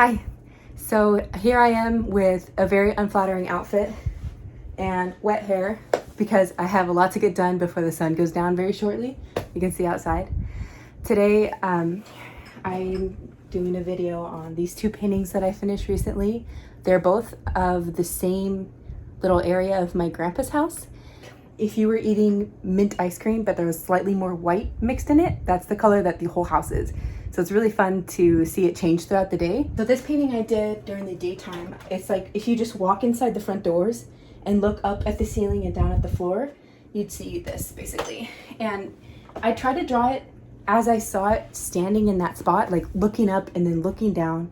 Hi. So here I am with a very unflattering outfit and wet hair because I have a lot to get done before the sun goes down very shortly. You can see outside. Today I'm doing a video on these two paintings that I finished recently. They're both of the same little area of my grandpa's house. If you were eating mint ice cream but there was slightly more white mixed in it, that's the color that the whole house is. So it's really fun to see it change throughout the day. So this painting I did during the daytime, it's like if you just walk inside the front doors and look up at the ceiling and down at the floor, you'd see this basically. And I tried to draw it as I saw it standing in that spot, like looking up and then looking down.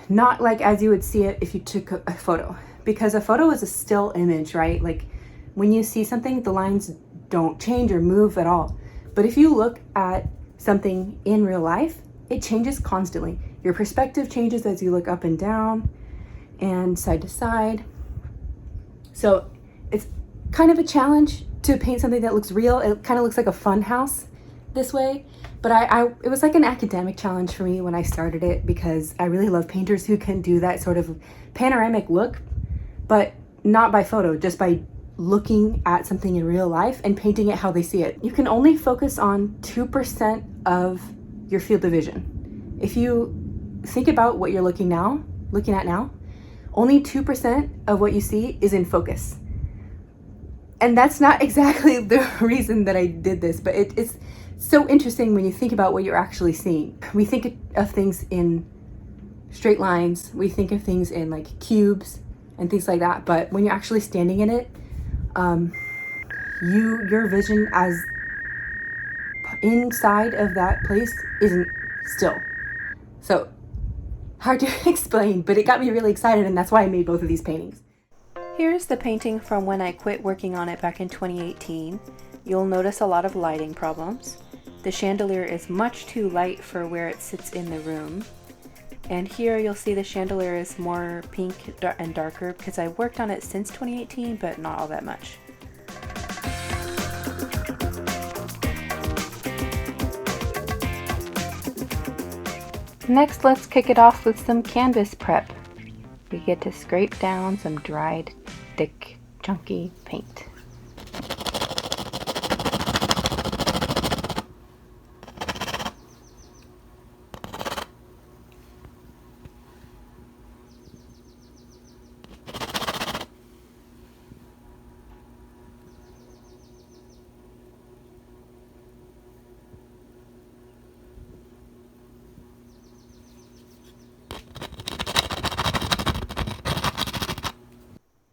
Not like as you would see it if you took a photo, because a photo is a still image, right? Like when you see something, the lines don't change or move at all. But if you look at something in real life, it changes constantly. Your perspective changes as you look up and down and side to side. So it's kind of a challenge to paint something that looks real. It kind of looks like a fun house this way, but it was like an academic challenge for me when I started it, because I really love painters who can do that sort of panoramic look, but not by photo, just by looking at something in real life and painting it how they see it. You can only focus on 2% of your field of vision. If you think about what you're looking at now, only 2% of what you see is in focus. And that's not exactly the reason that I did this, but it's so interesting when you think about what you're actually seeing. We think of things in straight lines, we think of things in like cubes and things like that, but when you're actually standing in it, your vision as inside of that place isn't still. So hard to explain, but it got me really excited, and that's why I made both of these paintings. Here's the painting from when I quit working on it back in 2018. You'll notice a lot of lighting problems. The chandelier is much too light for where it sits in the room. And here you'll see the chandelier is more pink and darker because I worked on it since 2018, but not all that much. Next, let's kick it off with some canvas prep. We get to scrape down some dried, thick, chunky paint.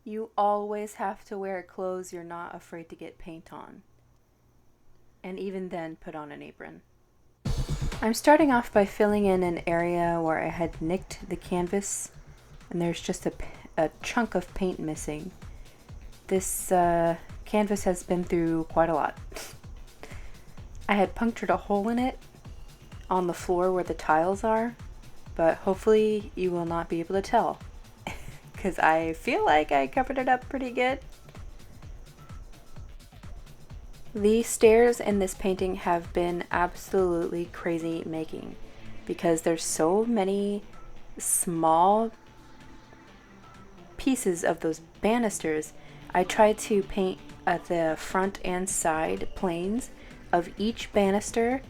You always have to wear clothes you're not afraid to get paint on. And even then, put on an apron. I'm starting off by filling in an area where I had nicked the canvas and there's just a chunk of paint missing. This canvas has been through quite a lot. I had punctured a hole in it on the floor where the tiles are, but hopefully you will not be able to tell, because I feel like I covered it up pretty good. The stairs in this painting have been absolutely crazy making, because there's so many small pieces of those banisters. I tried to paint at the front and side planes of each banister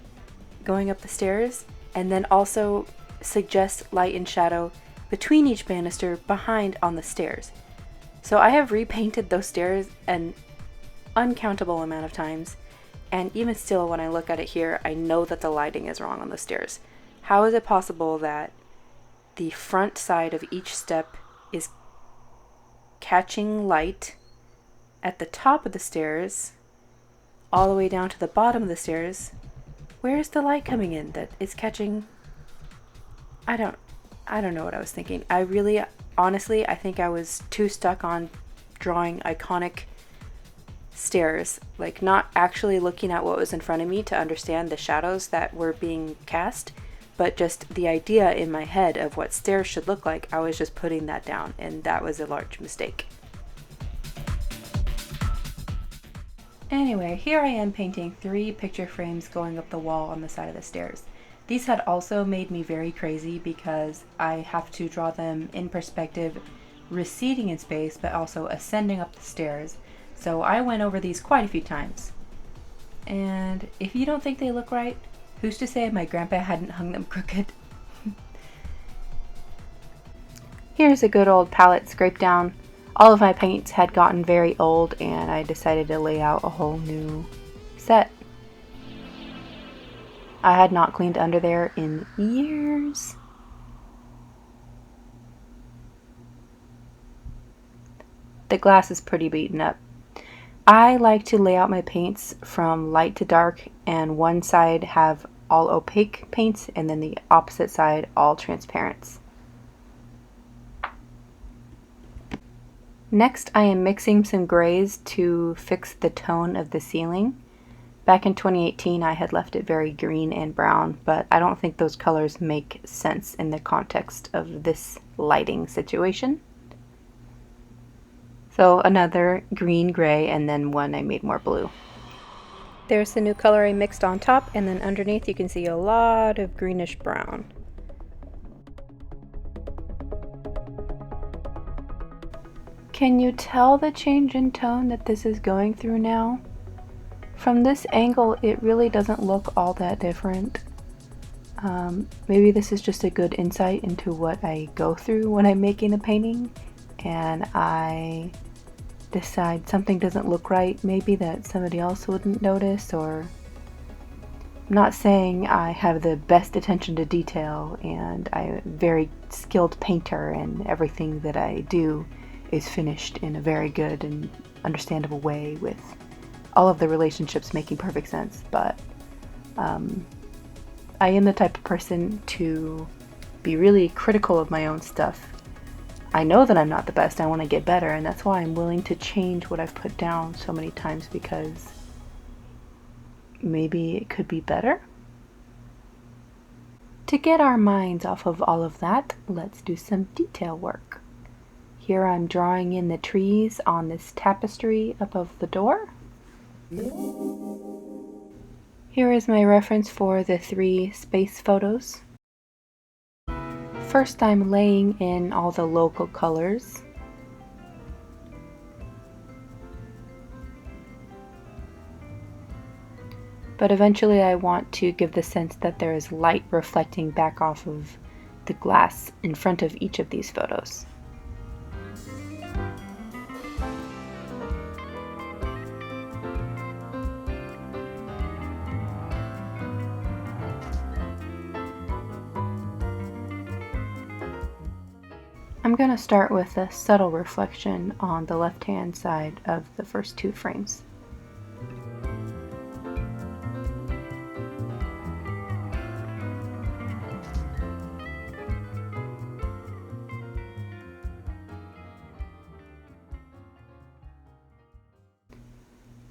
going up the stairs, and then also suggest light and shadow between each banister behind on the stairs. So I have repainted those stairs an uncountable amount of times, and even still when I look at it here, I know that the lighting is wrong on the stairs. How is it possible that the front side of each step is catching light at the top of the stairs all the way down to the bottom of the stairs? Where is the light coming in that is catching? I don't know what I was thinking. Honestly, I think I was too stuck on drawing iconic stairs, like not actually looking at what was in front of me to understand the shadows that were being cast, but just the idea in my head of what stairs should look like. I was just putting that down, and that was a large mistake. Anyway, here I am painting 3 picture frames going up the wall on the side of the stairs. These had also made me very crazy because I have to draw them in perspective, receding in space, but also ascending up the stairs. So I went over these quite a few times. And if you don't think they look right, who's to say my grandpa hadn't hung them crooked? Here's a good old palette scrape down. All of my paints had gotten very old and I decided to lay out a whole new set. I had not cleaned under there in years. The glass is pretty beaten up. I like to lay out my paints from light to dark and one side have all opaque paints and then the opposite side all transparents. Next, I am mixing some grays to fix the tone of the ceiling. Back in 2018, I had left it very green and brown, but I don't think those colors make sense in the context of this lighting situation. So another green, gray, and then one I made more blue. There's the new color I mixed on top, and then underneath you can see a lot of greenish brown. Can you tell the change in tone that this is going through now? From this angle, it really doesn't look all that different. Maybe this is just a good insight into what I go through when I'm making a painting, and I decide something doesn't look right, maybe that somebody else wouldn't notice, or I'm not saying I have the best attention to detail and I'm a very skilled painter and everything that I do is finished in a very good and understandable way with all of the relationships making perfect sense, but I am the type of person to be really critical of my own stuff. I know that I'm not the best, I want to get better, and that's why I'm willing to change what I've put down so many times, because maybe it could be better. To get our minds off of all of that, let's do some detail work. Here I'm drawing in the trees on this tapestry above the door. Here is my reference for the 3 space photos. First I'm laying in all the local colors. But eventually I want to give the sense that there is light reflecting back off of the glass in front of each of these photos. I'm going to start with a subtle reflection on the left-hand side of the first 2 frames.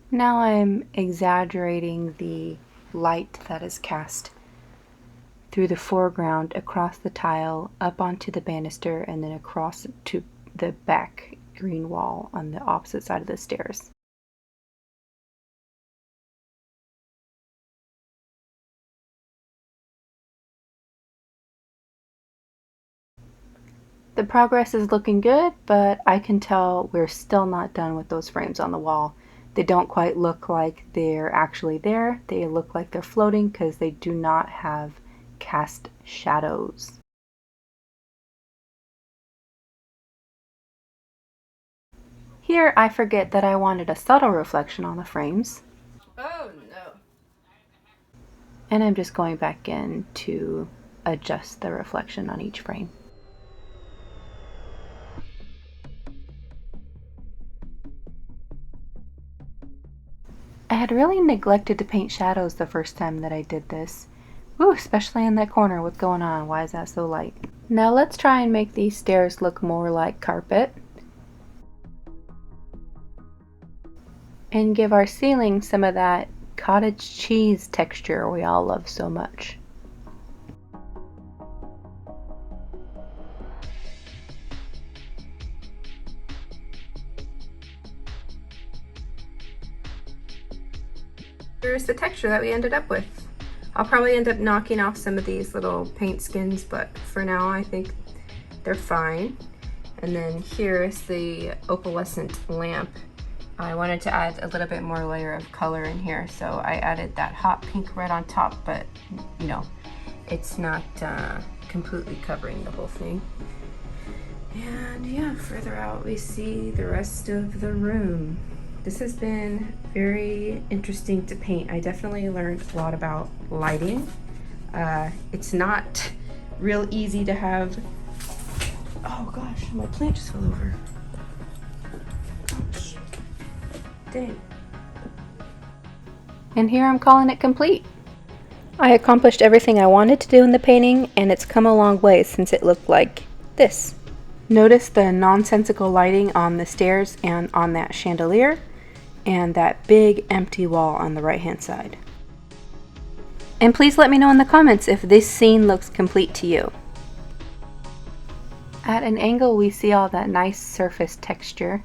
Now I'm exaggerating the light that is cast through the foreground, across the tile, up onto the banister, and then across to the back green wall on the opposite side of the stairs. The progress is looking good, but I can tell we're still not done with those frames on the wall. They don't quite look like they're actually there. They look like they're floating because they do not have cast shadows. Here I forget that I wanted a subtle reflection on the frames. Oh no. And I'm just going back in to adjust the reflection on each frame. I had really neglected to paint shadows the first time that I did this. Ooh, especially in that corner. What's going on? Why is that so light? Now let's try and make these stairs look more like carpet. And give our ceiling some of that cottage cheese texture we all love so much. Here's the texture that we ended up with. I'll probably end up knocking off some of these little paint skins, but for now I think they're fine. And then here's the opalescent lamp. I wanted to add a little bit more layer of color in here, so I added that hot pink red on top, but you know, it's not completely covering the whole thing. And yeah, further out we see the rest of the room. This has been very interesting to paint. I definitely learned a lot about lighting. It's not real easy to have, oh gosh, my plant just fell over. Gosh, dang. And here I'm calling it complete. I accomplished everything I wanted to do in the painting, and it's come a long way since it looked like this. Notice the nonsensical lighting on the stairs and on that chandelier, and that big empty wall on the right hand side. And please let me know in the comments if this scene looks complete to you. At an angle we see all that nice surface texture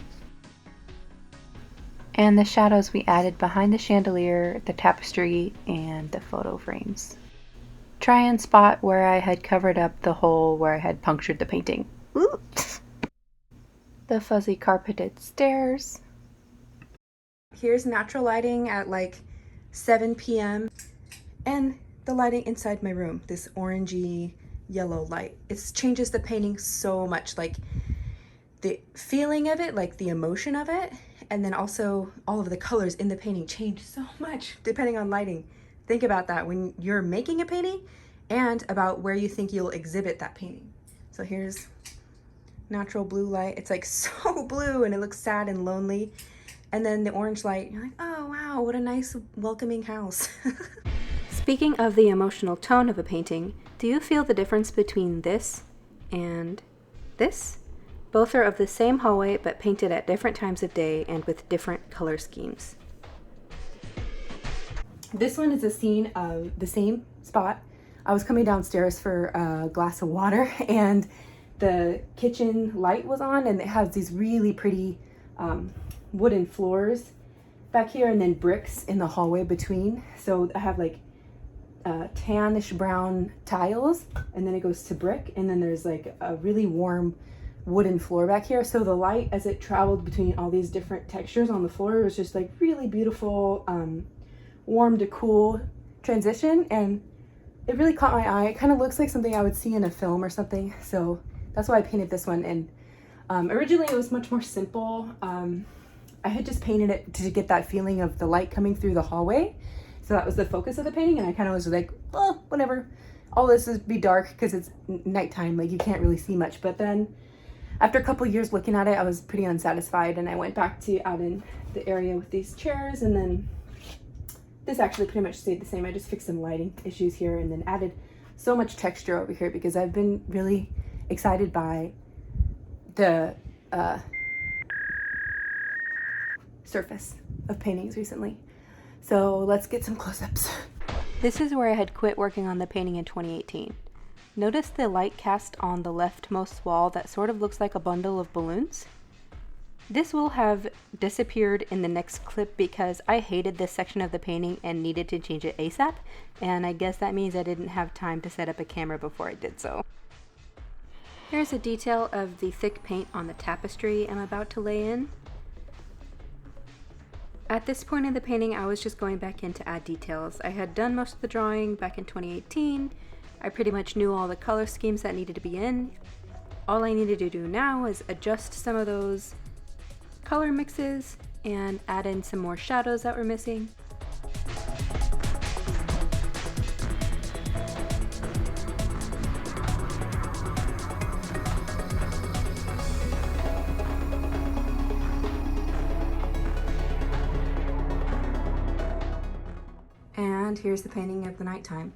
and the shadows we added behind the chandelier, the tapestry, and the photo frames. Try and spot where I had covered up the hole where I had punctured the painting. Oops. The fuzzy carpeted stairs. Here's natural lighting at like 7 p.m. and the lighting inside my room, this orangey yellow light. It changes the painting so much, like the feeling of it, like the emotion of it, and then also all of the colors in the painting change so much depending on lighting. Think about that when you're making a painting and about where you think you'll exhibit that painting. So here's natural blue light. It's like so blue and it looks sad and lonely. And then the orange light, you're like, oh wow, what a nice welcoming house. Speaking of the emotional tone of a painting, do you feel the difference between this and this? Both are of the same hallway, but painted at different times of day and with different color schemes. This one is a scene of the same spot. I was coming downstairs for a glass of water and the kitchen light was on, and it has these really pretty wooden floors back here and then bricks in the hallway between. So I have like tannish brown tiles, and then it goes to brick, and then there's like a really warm wooden floor back here. So the light, as it traveled between all these different textures on the floor, was just like really beautiful, warm to cool transition, and it really caught my eye. It kind of looks like something I would see in a film or something, so that's why I painted this one. And originally it was much more simple. I had just painted it to get that feeling of the light coming through the hallway, so that was the focus of the painting, and I kind of was like, oh, whatever, all this is be dark because it's nighttime, like you can't really see much. But then after a couple years looking at it, I was pretty unsatisfied, and I went back to add in the area with these chairs, and then this actually pretty much stayed the same. I just fixed some lighting issues here and then added so much texture over here because I've been really excited by the surface of paintings recently. So let's get some close-ups. This is where I had quit working on the painting in 2018. Notice the light cast on the leftmost wall that sort of looks like a bundle of balloons? This will have disappeared in the next clip because I hated this section of the painting and needed to change it ASAP, and I guess that means I didn't have time to set up a camera before I did so. Here's a detail of the thick paint on the tapestry I'm about to lay in. At this point in the painting, I was just going back in to add details. I had done most of the drawing back in 2018. I pretty much knew all the color schemes that needed to be in. All I needed to do now is adjust some of those color mixes and add in some more shadows that were missing. And here's the painting of the nighttime.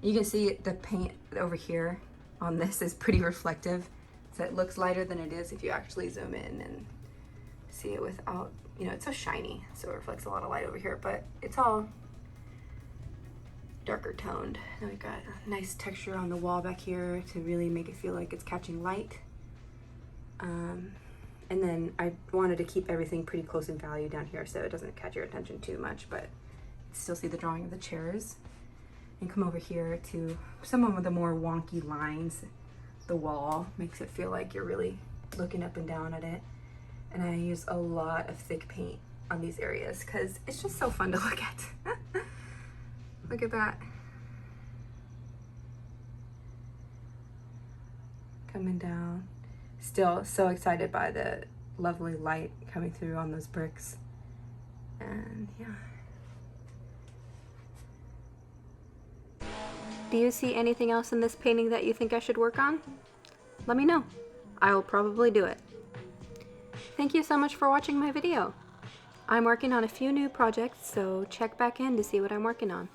You can see the paint over here on this is pretty reflective, so it looks lighter than it is if you actually zoom in and see it without, you know, it's so shiny, so it reflects a lot of light over here, but it's all darker toned. Now we've got a nice texture on the wall back here to really make it feel like it's catching light. And then I wanted to keep everything pretty close in value down here so it doesn't catch your attention too much, but still see the drawing of the chairs. and come over here to some of the more wonky lines. The wall makes it feel like you're really looking up and down at it. And I use a lot of thick paint on these areas because it's just so fun to look at. Look at that. Coming down. Still so excited by the lovely light coming through on those bricks. And yeah. Do you see anything else in this painting that you think I should work on? Let me know. I will probably do it. Thank you so much for watching my video. I'm working on a few new projects, so check back in to see what I'm working on.